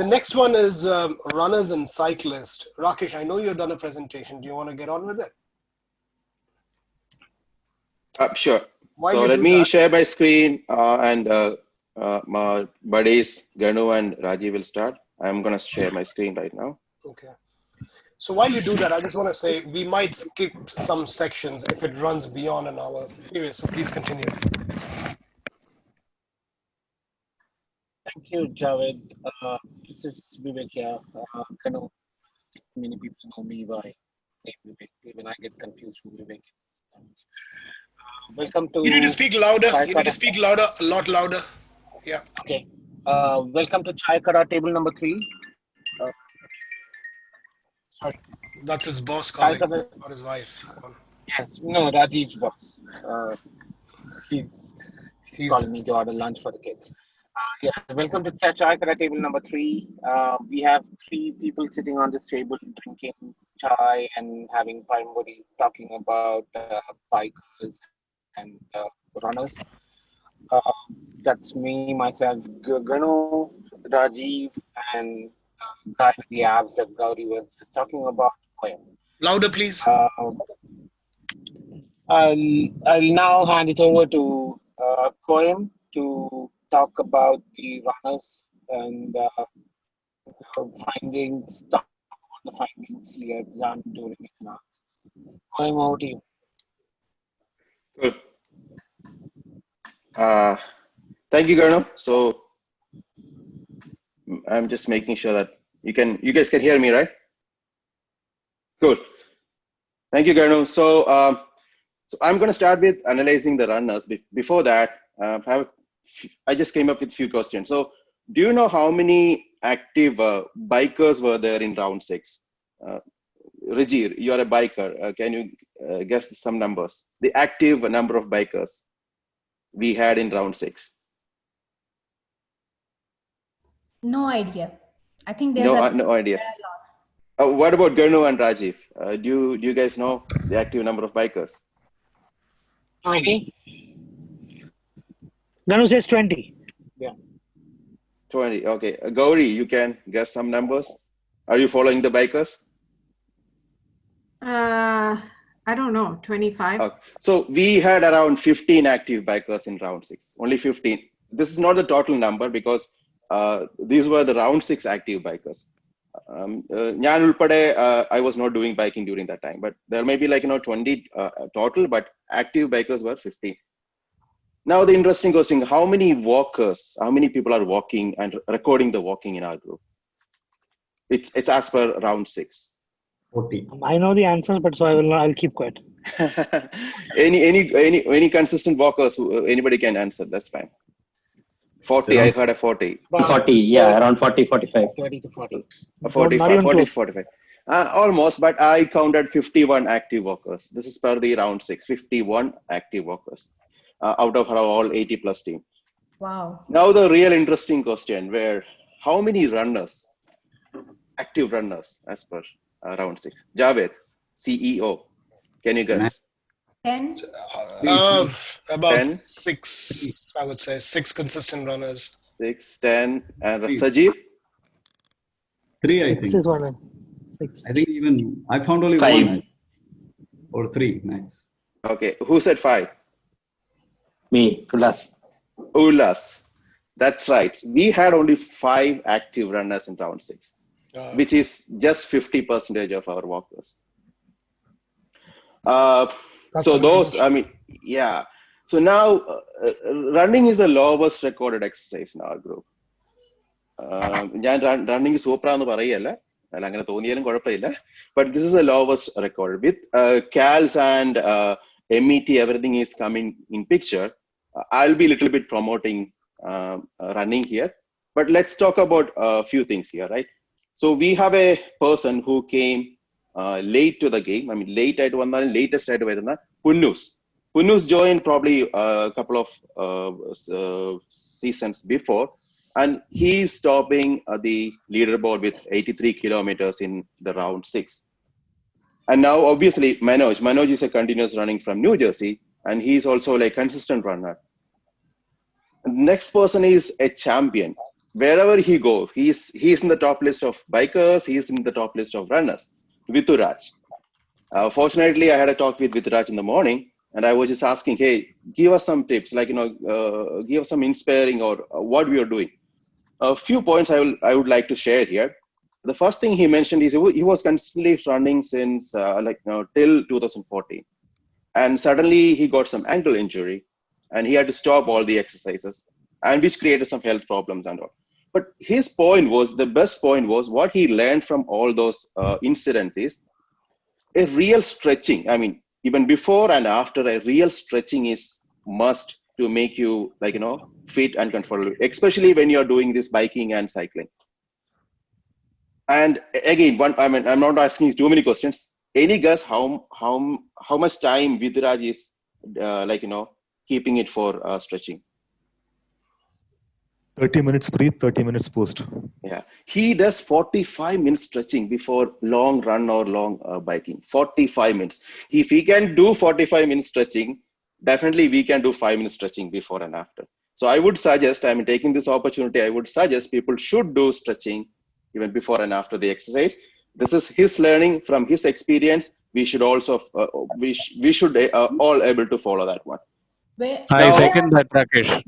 The next one is runners and cyclists. Rakesh, I know you've done a presentation. Do you want to get on with it? Sure. While So you let do me that, share my screen and my buddies Ganu and Rajiv will start. I'm going to share my screen right now. okay. So while you do that, I just want to say we might skip some sections if it runs beyond an hour. Anyway, so please continue. Thank you, Javed. This is Vivek here. Kanu, many people know me by name Vivek. Even I get confused with Vivek. Welcome to. You need to speak louder. Chai You need to Kara. speak louder, a lot louder. Yeah. Okay. Welcome to Chai Kara table number 3. Sorry. That's his boss Chai calling, Kara. not his wife. Yes. No, Rajiv's boss. He's calling me to order lunch for the kids. Yeah, welcome to Chai Kara table number 3. We have 3 people sitting on this table drinking chai and having paimbori, talking about bikers and runners. That's me, myself, Ganu, Rajiv, and guy with the abs that Gauri was just talking about. Louder, please. I'll now hand it over to Koyam to talk about the runners and findings, talk about the findings he has done during his class. Koyam, over to you. Good. Thank you, Ganu. So I'm just making sure that you guys can hear me, right? Good. Thank you, Ganu. So I'm going to start with analyzing the runners. Before that, I just came up with a few questions. So do you know how many active bikers were there in round 6? Rajir, you are a biker. Can you guess some numbers? The active number of bikers we had in round 6. No idea. I think there's no idea. What about Ganu and Rajiv? Do you guys know the active number of bikers? 20. Ganu says 20. Yeah. 20. Okay. Gauri, you can guess some numbers. Are you following the bikers? I don't know. 25. Okay. So we had around 15 active bikers in round 6. Only 15. This is not the total number because these were the round 6 active bikers. I was not doing biking during that time, but there may be 20 total, but active bikers were 15. Now the interesting question: how many people are walking and recording the walking in our group? It's as per round 6. 40. I know the answers, but so I'll keep quiet. any consistent walkers? Anybody can answer. That's fine. 40. I heard a 40. 40, yeah, around 40, 45. 30 to 40. 40, 45. Almost, but I counted 51 active walkers. This is per the round 6. 51 active walkers out of our all 80 plus team. Wow. Now the real interesting question: how many runners, active runners, as per round 6? Javed, CEO, can you guess? 10? About 10? 6, I would say. 6 consistent runners. 6, 10, and Sajid? 3, I think. 6 is 1. 6. I think even I found only 5. 1 or 3 max. Okay, who said 5? Me, Ullas. That's right. We had only 5 active runners in round 6, which is just 50% of our walkers. So those, I mean, yeah. So now running is the lowest recorded exercise in our group. Running is but this is the lowest record. With CALS and MET, everything is coming in picture. I'll be a little bit promoting running here, but let's talk about a few things here, right? So we have a person who came late to the game. I mean, latest at Punnus. Punnus joined probably a couple of seasons before, and he's topping the leaderboard with 83 kilometers in the round 6. And now, obviously, Manoj is a continuous running from New Jersey, and he's also like consistent runner. Next person is a champion. wherever he go, he's in the top list of bikers. He's in the top list of runners. Vituraj. Fortunately, I had a talk with Vituraj in the morning, and I was just asking, hey, give us some tips, like give us some inspiring or what we are doing. A few points I would like to share here. The first thing he mentioned is he was constantly running since till 2014, and suddenly he got some ankle injury, and he had to stop all the exercises, and which created some health problems and all. But his point was, the best point was, what he learned from all those incidents is a real stretching. I mean, even before and after, a real stretching is must to make you fit and comfortable, especially when you're doing this biking and cycling. And again, I'm not asking too many questions. Any guess how much time Vituraj is keeping it for stretching? 30 minutes pre, 30 minutes post. Yeah, he does 45 minutes stretching before long run or long biking. 45 minutes. If he can do 45 minutes stretching, definitely we can do 5 minutes stretching before and after. So I would suggest, taking this opportunity, I would suggest people should do stretching even before and after the exercise. This is his learning from his experience. We should also we should all able to follow that one. I second that, Rakesh.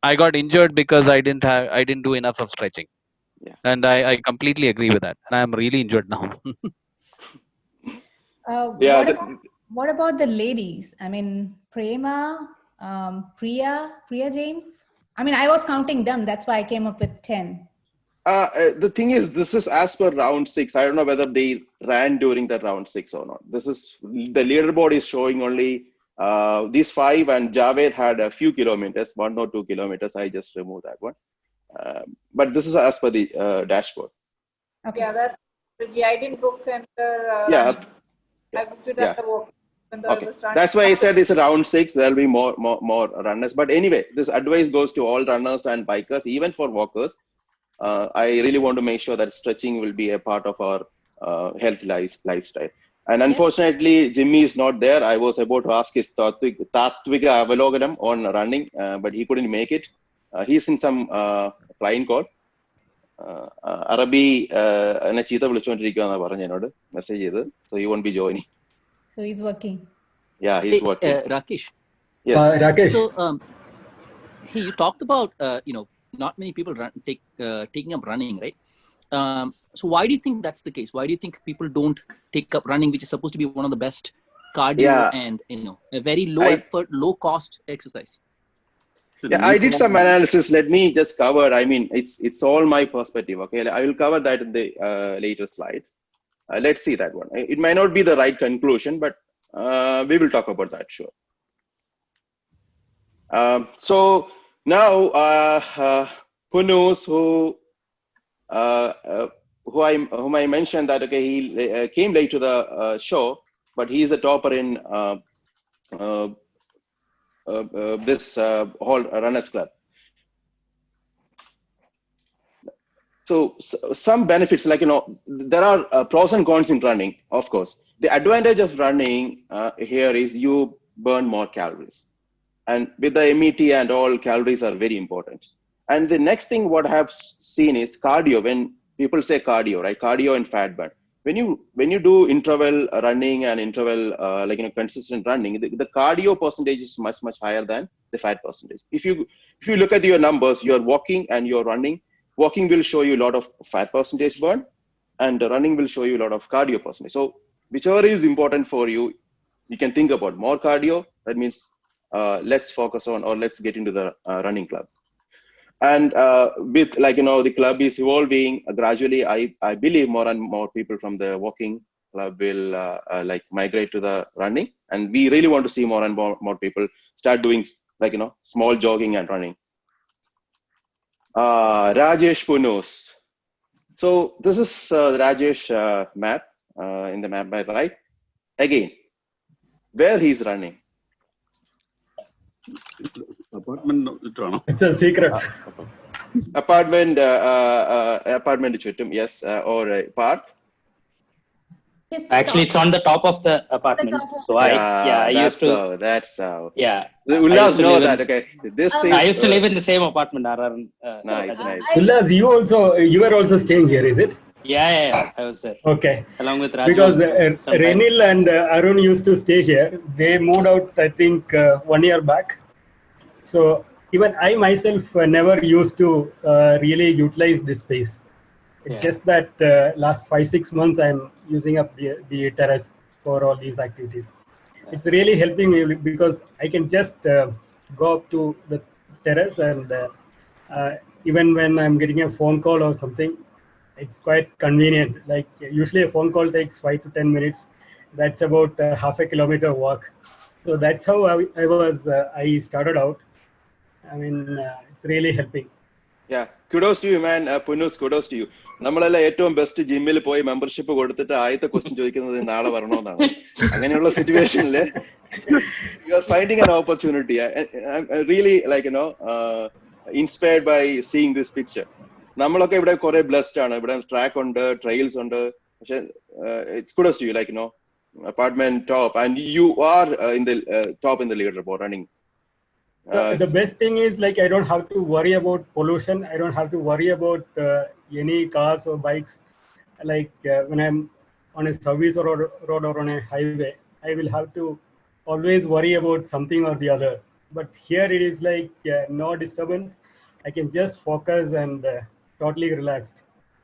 I got injured because I didn't do enough of stretching. Yeah. And I completely agree with that. And I'm really injured now. What about the ladies? I mean, Prema, Priya James. I mean, I was counting them. That's why I came up with 10. The thing is, this is as per round 6. I don't know whether they ran during the round 6 or not. This is the leaderboard is showing only these 5, and Javed had a few kilometers, 1 or 2 kilometers. I just removed that one. But this is as per the dashboard. Okay. Yeah, that's. I didn't book under. Yeah. I booked it under walking. Okay. That's why I said it's round 6. There'll be more runners. But anyway, this advice goes to all runners and bikers, even for walkers. I really want to make sure that stretching will be a part of our health lifestyle. And unfortunately, Jimmy is not there. I was about to ask his Tattvika Avaloganam on running, but he couldn't make it. He's in some flying call. Arabi message, so he won't be joining. So he's working. Yeah, he's working. Rakesh. Yes. Rakesh. So, hey, you talked about not many people taking up running, right? So why do you think that's the case? Why do you think people don't take up running, which is supposed to be one of the best cardio and a very low effort, low cost exercise? Yeah, I did some analysis. Let me just cover. I mean, it's all my perspective. Okay, I will cover that in the later slides. Let's see that one. It might not be the right conclusion, but we will talk about that. Sure. So now, Punus, whom I mentioned that he came late to the show, but he is a topper in this whole runners club. So some benefits, like there are pros and cons in running. Of course, the advantage of running here is you burn more calories, and with the MET and all, calories are very important. And the next thing what I have seen is cardio. When people say cardio, right? Cardio and fat burn. When you do interval running and interval consistent running, the cardio percentage is much higher than the fat percentage. If you look at your numbers, you're walking and you're running. Walking will show you a lot of fat percentage burn, and running will show you a lot of cardio percentage. So whichever is important for you, you can think about more cardio. That means let's focus on, or let's get into the running club. And with the club is evolving gradually. I believe more and more people from the walking club will migrate to the running, and we really want to see more and more people start doing small jogging and running. Rajesh Punus. So this is the Rajesh map in the map by right. Again, where he's running. Apartment. It's a secret. Apartment chuttum, yes, or a park. Yes, Actually, it's on the top of the apartment. top of So the- I that's used to, how. That's how. yeah. The I Ullas used to know live that. in- Okay, this Um, is I used to live in the same apartment, RR. nice, nice. Ullas, you were also staying here, is it? Yeah, I was there. Okay. Along with Raju. Because sometime. Renil and Arun used to stay here. They moved out, I think, 1 year back. So even I myself never used to really utilize this space. It's Yeah. just that last 5-6 months I'm using up the terrace for all these activities. It's really helping me because I can just go up to the terrace and even when I'm getting a phone call or something, it's quite convenient. Like usually a phone call takes 5 to 10 minutes. That's about half a kilometer walk. So that's how I started out. I mean, it's really helping. Yeah, kudos to you, man. Punus, kudos to you. നമ്മളെല്ലാം ഏറ്റവും best ജിമ്മിൽ പോയി membership കൊടുത്തിട്ട് ആദ്യത്തെ question ചോദിക്കുന്നത് നാളെ വരണമെന്നാണ്. അങ്ങനെയുള്ള സിറ്റുവേഷനിൽ you are finding an opportunity. I'm really inspired by seeing this picture. നമ്മളൊക്കെ ഇവിടെ കുറെ ബ്ലെസ്ഡ് ആണ്. ഇവിടെ ട്രാക്ക് ഉണ്ട്, ട്രെയിൽസ് ഉണ്ട്. പക്ഷെ it's kudos to you, apartment top, and you are in the top in the leaderboard running. The best thing is I don't have to worry about pollution. I don't have to worry about any cars or bikes. When I'm on a service road or on a highway, I will have to always worry about something or the other. But here it is no disturbance. I can just focus and totally relaxed.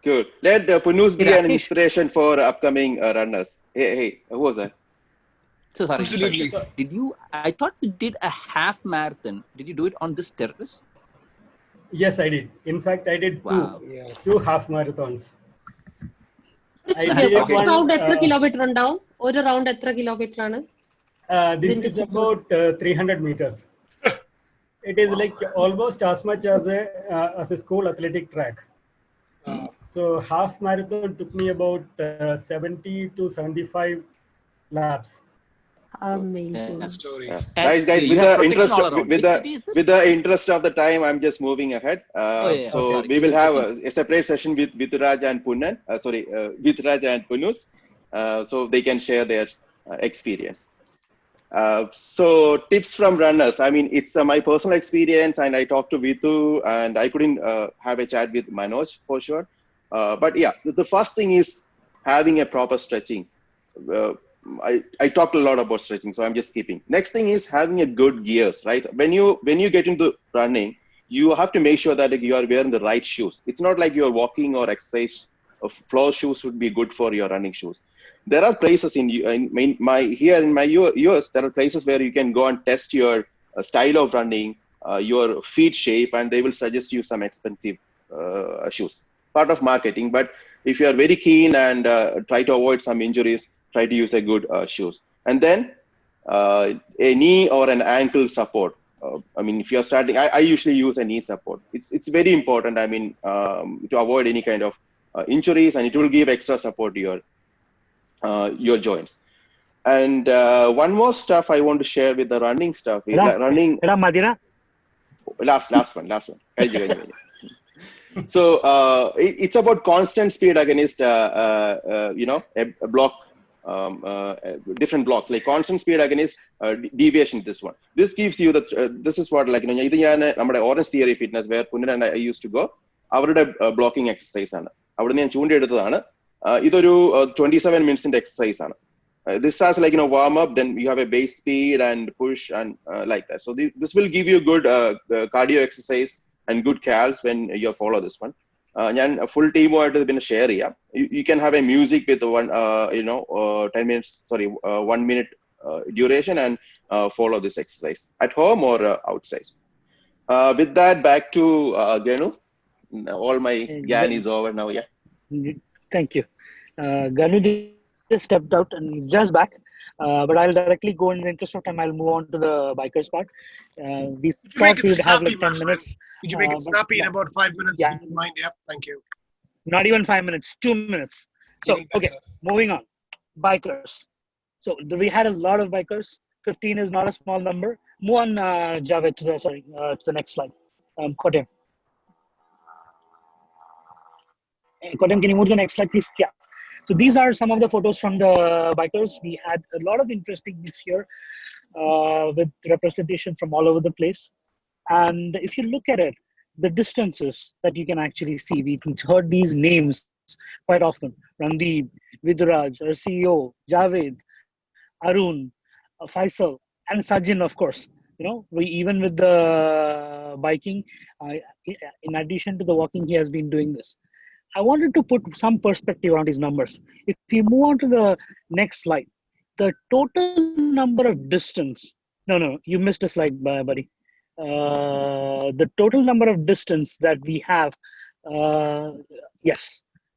Good. Let Punus be an inspiration for upcoming runners. Hey, who was that? So sorry. Absolutely. Did you? I thought you did a half marathon. Did you do it on this terrace? Yes, I did. In fact, I did two half marathons. First round എത്ര kilometre ഉണ്ടാവും? ഒരു round എത്ര kilometre ആണ്? This is about 300 meters. It is almost as much as a school athletic track. So half marathon took me about 70 to 75 laps. Amazing. Story. Guys, with the interest of the time, I'm just moving ahead. We will have a separate session with Vituraj and Punan. Vituraj and Punus, so they can share their experience. So tips from runners. I mean, it's my personal experience, and I talked to Vitu, and I couldn't have a chat with Manoj for sure. But yeah, the first thing is having a proper stretching. I talked a lot about stretching, so I'm just skipping. Next thing is having a good gears, right? When you get into running, you have to make sure that you are wearing the right shoes. It's not like you're walking or exercise. Floor shoes would be good for your running shoes. There are places here in my US, there are places where you can go and test your style of running, your feet shape, and they will suggest you some expensive shoes. Part of marketing, but if you are very keen and try to avoid some injuries, try to use a good shoes. And then a knee or an ankle support. I mean, if you are starting, I usually use a knee support. It's very important. I mean, to avoid any kind of injuries, and it will give extra support to your joints. And one more stuff I want to share with the running stuff is running. Last one. So it's about constant speed against a block, different blocks, like constant speed against deviation. This gives you this is what ഇത് ഞാൻ നമ്മുടെ Orangetheory Fitness where പുനർ and I used to go അവരുടെ blocking exercise ആണ്. അവിടുന്ന് ഞാൻ ചൂണ്ടിയെടുത്തതാണ്. ഇതൊരു 27 മിനിറ്റ്സിന്റെ എക്സസൈസ് ആണ്. This has warm up, then you have a base speed and push and like that. So this will give you good cardio exercise and good calves when you follow this one. ഞാൻ full team ആയിട്ട് ഇതിനെ share ചെയ്യാം. You can have a music with 10 minutes, 1 minute duration and follow this exercise at home or outside. With that, back to Ganu. All my GAN is over now. Yeah. Thank you. Ganu just stepped out and just back. But I'll directly go in the interest of time. I'll move on to the bikers part. We thought we would have 10 minutes. Could you make it snappy in about 5 minutes? Yeah. If you mind? Yep. Thank you. Not even 5 minutes. 2 minutes. So okay, moving on. Bikers. So we had a lot of bikers. 15 is not a small number. Move on, Javed, to the next slide. Kotem. Kotem, can you move to the next slide, please? Yeah. So these are some of the photos from the bikers. We had a lot of interesting this year with representation from all over the place. And if you look at it, the distances that you can actually see, we heard these names quite often: Randeep, Viduraj, our CEO, Javed, Arun, Faisal, and Sajin, of course. You know, we even with the biking, in addition to the walking, he has been doing this. I wanted to put some perspective on these numbers. If you move on to the next slide, the total number of distance. No, you missed a slide, buddy. The total number of distance that we have. Yes,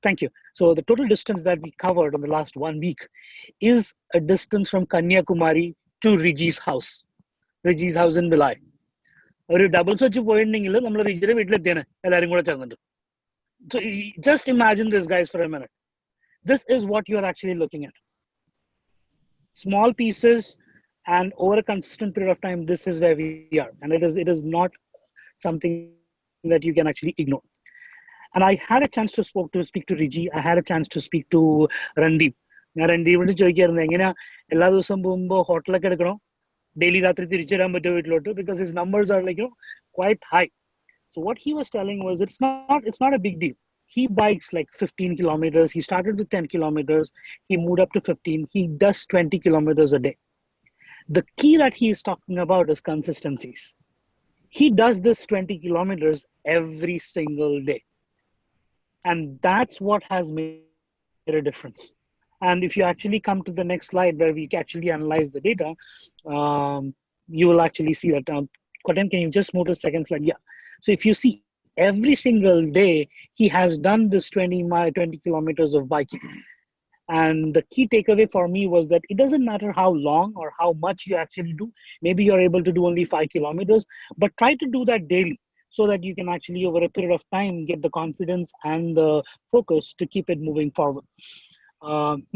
thank you. So the total distance that we covered in the last 1 week is a distance from Kanyakumari to Riji's house in Vilai. ഒരു double switch പോയിട്ടുണ്ടെങ്കിൽ നമ്മൾ റിജിയുടെ വീട്ടിലെത്തിയാണ് എല്ലാവരും കൂടെ ചേർന്നിട്ട്. So just imagine this, guys, for a minute. This is what you are actually looking at. Small pieces, and over a consistent period of time, this is where we are. And it is not something that you can actually ignore. And I had a chance to speak to Riji. I had a chance to speak to Randeep. ഞാൻ രൺദീപിനോട് ചോദിക്കായിരുന്നു എങ്ങനെയാ എല്ലാ ദിവസവും പോകുമ്പോൾ ഹോട്ടലൊക്കെ എടുക്കണോ, daily രാത്രി തിരിച്ചു വരാൻ പറ്റുമോ വീട്ടിലോട്ട്, because his numbers are like, quite high. So what he was telling was it's not a big deal. He bikes like 15 kilometers. He started with 10 kilometers. He moved up to 15. He does 20 kilometers a day. The key that he is talking about is consistencies. He does this 20 kilometers every single day. And that's what has made a difference. And if you actually come to the next slide where we actually analyze the data, you will actually see that. Kotem, can you just move to the second slide? Yeah. So if you see, every single day, he has done this 20 kilometers of biking. And the key takeaway for me was that it doesn't matter how long or how much you actually do. Maybe you're able to do only 5 kilometers, but try to do that daily so that you can actually, over a period of time, get the confidence and the focus to keep it moving forward.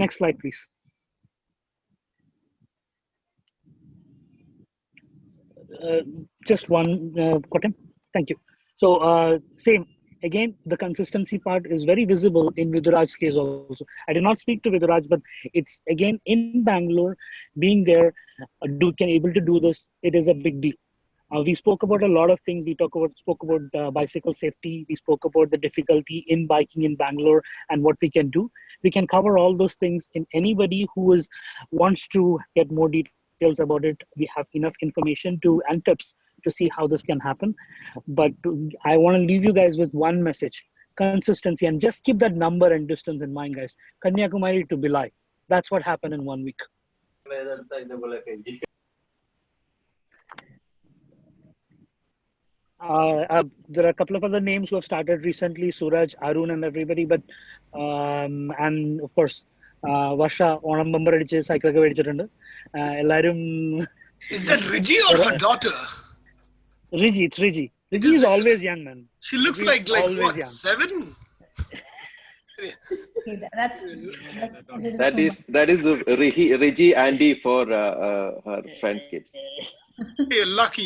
Next slide, please. Just one, Kotem. Thank you. So same, again, the consistency part is very visible in Viduraj's case also. I did not speak to Viduraj, but it's again in Bangalore, being there, able to do this, it is a big deal. We spoke about a lot of things. We spoke about bicycle safety. We spoke about the difficulty in biking in Bangalore and what we can do. We can cover all those things in anybody who wants to get more details about it. We have enough information and tips to see how this can happen. But I want to leave you guys with one message: consistency, and just keep that number and distance in mind, guys. Kanyakumari to Bilai. That's what happened in 1 week. There are a couple of other names who have started recently: Suraj, Arun, and everybody. But and of course, Varsha Onam Bumper adichu cycle ke vedichittundu. Ellarum. Is that Riji or her daughter? Riji, it's Riji. Riji is always young, man. She looks like what, young. 7? Okay, that's that is Riji Andy for her friends' kids. You're lucky.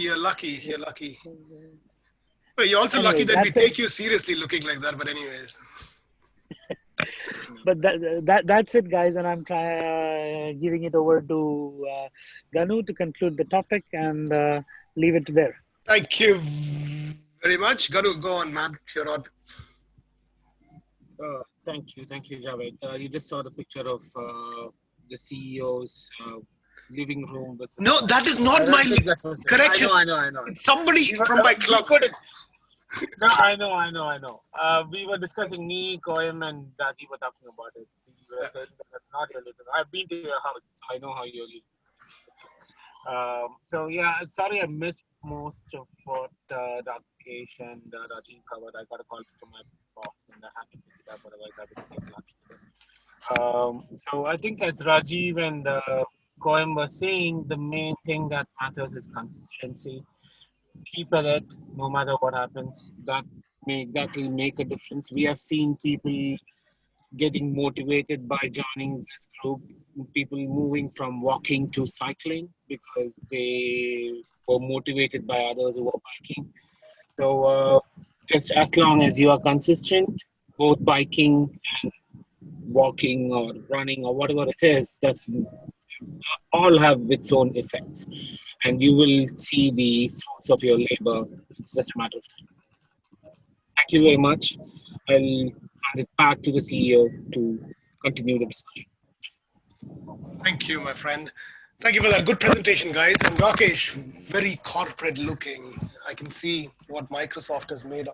Well, you're also lucky that we take you seriously looking like that. But anyways. But that's it, guys, and I'm giving it over to Ganu to conclude the topic and leave it there. Thank you very much. Ganu, go on, man. You're on. Thank you, Javed. You just saw the picture of the CEO's living room. No, that is not my correction. I know. It's somebody from my club. No, I know. We were discussing, me, Koyam, and Raji were talking about it. We were saying that that's not your living room. I've been to your house, so I know how you live. So yeah, sorry I missed most of what Rakesh and Raji covered. I got a call from my boss and I had to pick it up, otherwise I would take lunch today. So I think as Rajiv and Koyam were saying, the main thing that matters is consistency. Keep at it no matter what happens. That will make a difference. We have seen people getting motivated by joining this group, people moving from walking to cycling because they were motivated by others who were biking. So just as long as you are consistent, both biking and walking or running or whatever it is, doesn't all have its own effects, and you will see the fruits of your labor. It's just a matter of time. Thank you very much. I'll hand it back to the CEO to continue the discussion. Thank you, my friend. Thank you for that good presentation, guys. And Rakesh, very corporate looking. I can see what Microsoft has made